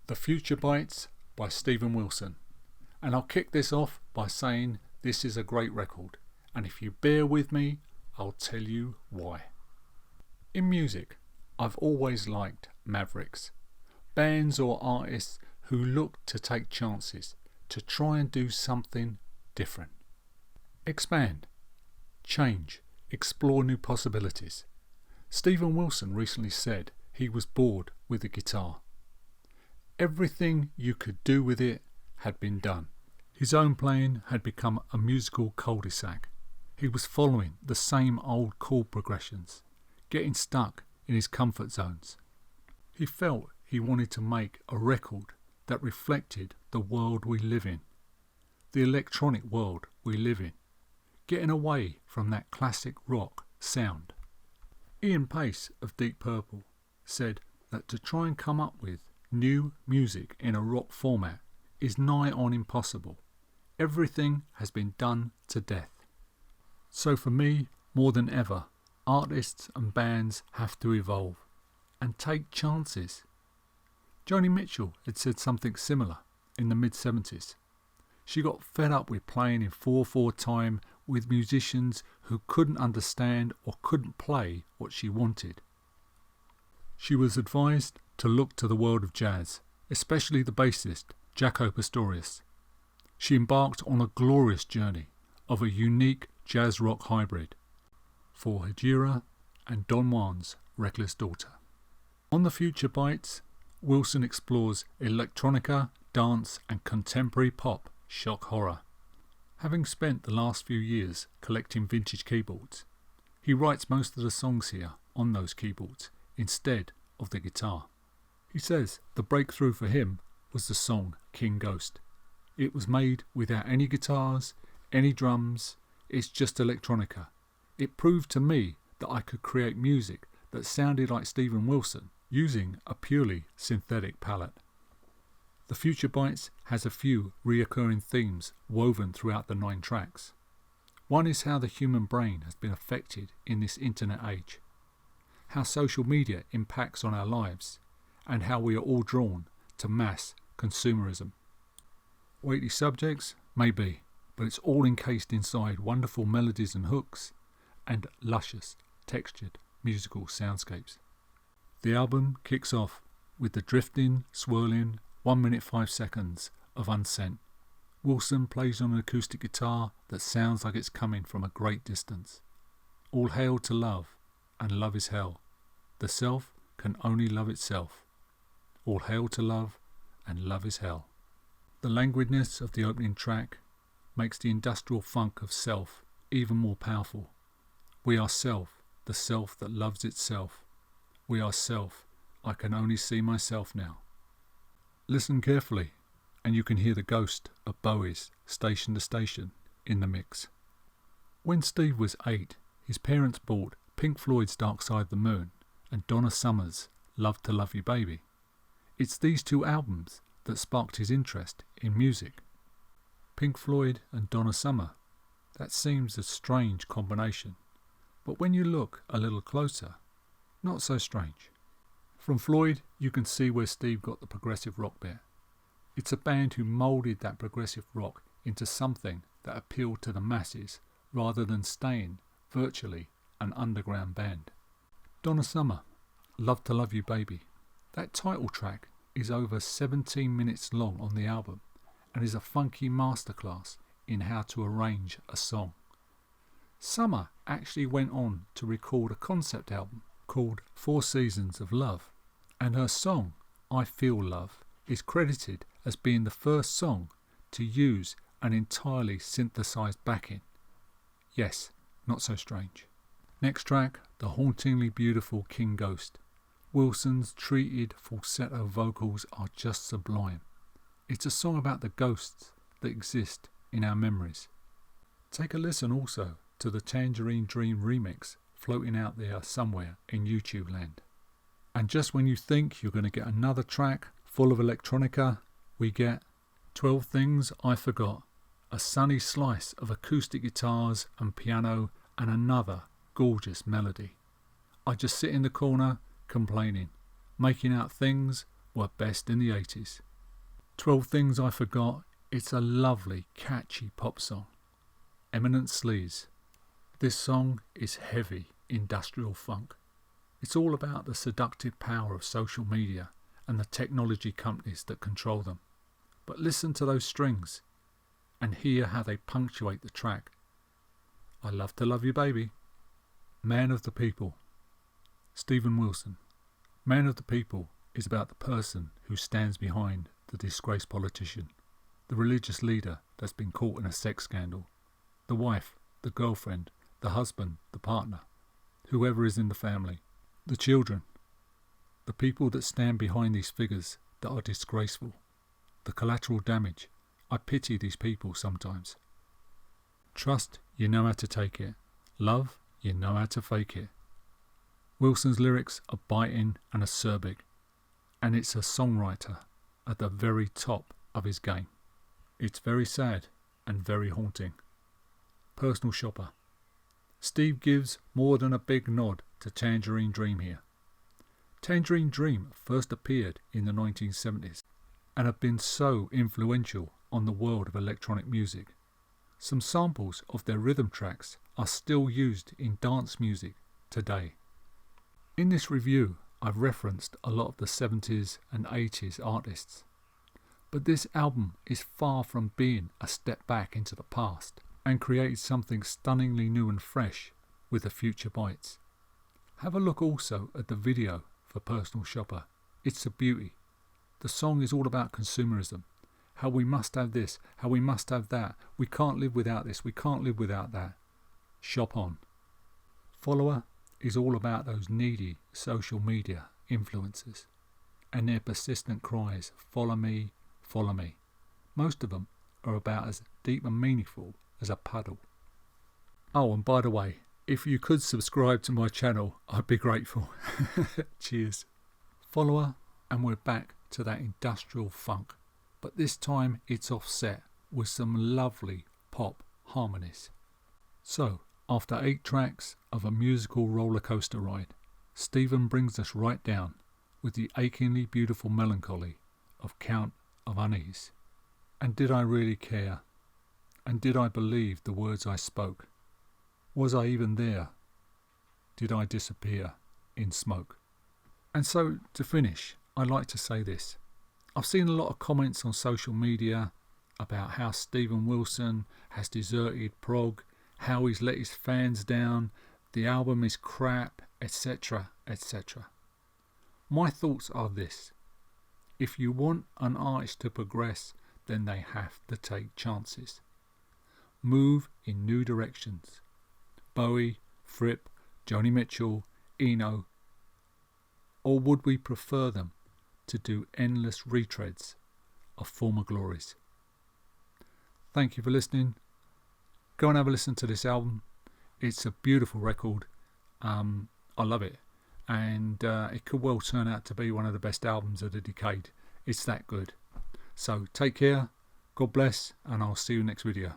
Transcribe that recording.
The Future Bites by Steven Wilson. And I'll kick this off by saying this is a great record, and if you bear with me, I'll tell you why. In music, I've always liked mavericks, bands or artists who look to take chances, to try and do something different. Expand, change, explore new possibilities. Steven Wilson recently said he was bored with the guitar. Everything you could do with it had been done. His own playing had become a musical cul-de-sac. He was following the same old chord progressions, getting stuck in his comfort zones. He felt he wanted to make a record that reflected the world we live in, the electronic world we live in, getting away from that classic rock sound. Ian Pace of Deep Purple said that to try and come up with new music in a rock format is nigh on impossible. Everything has been done to death. So for me, more than ever, artists and bands have to evolve and take chances. Joni Mitchell had said something similar in the mid-70s. She got fed up with playing in 4/4 time with musicians who couldn't understand or couldn't play what she wanted. She was advised to look to the world of jazz, especially the bassist Jaco Pastorius. She embarked on a glorious journey of a unique jazz-rock hybrid for Hejira and Don Juan's Reckless Daughter. On the Future Bites, Wilson explores electronica, dance and contemporary pop shock horror. Having spent the last few years collecting vintage keyboards, he writes most of the songs here on those keyboards instead of the guitar. He says the breakthrough for him was the song King Ghost. It was made without any guitars, any drums, it's just electronica. It proved to me that I could create music that sounded like Steven Wilson using a purely synthetic palette. The Future Bites has a few reoccurring themes woven throughout the 9 tracks. One is how the human brain has been affected in this internet age, how social media impacts on our lives, and how we are all drawn to mass consumerism. Weighty subjects? Maybe, but it's all encased inside wonderful melodies and hooks and luscious, textured musical soundscapes. The album kicks off with the drifting, swirling 1 minute 5 seconds of Unsent. Wilson plays on an acoustic guitar that sounds like it's coming from a great distance. All hail to love, and love is hell. The self can only love itself. All hail to love, and love is hell. The languidness of the opening track makes the industrial funk of self even more powerful. We are self, the self that loves itself. We are self, I can only see myself now. Listen carefully, and you can hear the ghost of Bowie's Station to Station in the mix. When Steve was 8, his parents bought Pink Floyd's Dark Side of the Moon and Donna Summer's Love to Love You Baby. It's these 2 albums that sparked his interest in music. Pink Floyd and Donna Summer, that seems a strange combination, but when you look a little closer, not so strange. From Floyd, you can see where Steve got the progressive rock bit. It's a band who moulded that progressive rock into something that appealed to the masses rather than staying virtually an underground band. Donna Summer, Love to Love You Baby. That title track is over 17 minutes long on the album and is a funky masterclass in how to arrange a song. Summer actually went on to record a concept album called 4 Seasons of Love, and her song I Feel Love is credited as being the first song to use an entirely synthesized backing. Yes, not so strange. Next track, the hauntingly beautiful King Ghost. Wilson's treated falsetto vocals are just sublime. It's a song about the ghosts that exist in our memories. Take a listen also to the Tangerine Dream remix floating out there somewhere in YouTube land. And just when you think you're going to get another track full of electronica, we get 12 Things I Forgot, a sunny slice of acoustic guitars and piano and another gorgeous melody. I just sit in the corner complaining, making out things were best in the 80s. 12 Things I Forgot, it's a lovely, catchy pop song. Eminent Sleaze. This song is heavy industrial funk. It's all about the seductive power of social media and the technology companies that control them. But listen to those strings and hear how they punctuate the track. I Love to Love You Baby. Man of the People. Steven Wilson. Man of the People is about the person who stands behind the disgraced politician, the religious leader that's been caught in a sex scandal, the wife, the girlfriend, the husband, the partner, whoever is in the family, the children, the people that stand behind these figures that are disgraceful, the collateral damage. I pity these people sometimes. Trust, you know how to take it. Love, you know how to fake it. Wilson's lyrics are biting and acerbic, and it's a songwriter at the very top of his game. It's very sad and very haunting. Personal shopper. Steve gives more than a big nod to Tangerine Dream here. Tangerine Dream first appeared in the 1970s and have been so influential on the world of electronic music. Some samples of their rhythm tracks are still used in dance music today. In this review, I've referenced a lot of the 70s and 80s artists, but this album is far from being a step back into the past and created something stunningly new and fresh with the future bites. Have a look also at the video for Personal Shopper. It's a beauty. The song is all about consumerism, how we must have this, how we must have that, we can't live without this, we can't live without that. Shop on. Follower is all about those needy social media influencers and their persistent cries, follow me, follow me. Most of them are about as deep and meaningful as a puddle. Oh, and by the way, if you could subscribe to my channel, I'd be grateful. Cheers. Follower, and we're back to that industrial funk, but this time it's offset with some lovely pop harmonies. So, after 8 tracks of a musical roller coaster ride, Steven brings us right down with the achingly beautiful melancholy of Count of Unease. And did I really care? And did I believe the words I spoke? Was I even there? Did I disappear in smoke? And so, to finish, I'd like to say this. I've seen a lot of comments on social media about how Steven Wilson has deserted prog, how he's let his fans down, the album is crap, etc., etc. My thoughts are this. If you want an artist to progress, then they have to take chances. Move in new directions. Bowie, Fripp, Joni Mitchell, Eno. Or would we prefer them to do endless retreads of former glories? Thank you for listening. Go and have a listen to this album. It's a beautiful record. I love it. And it could well turn out to be one of the best albums of the decade. It's that good. So take care, God bless, and I'll see you next video.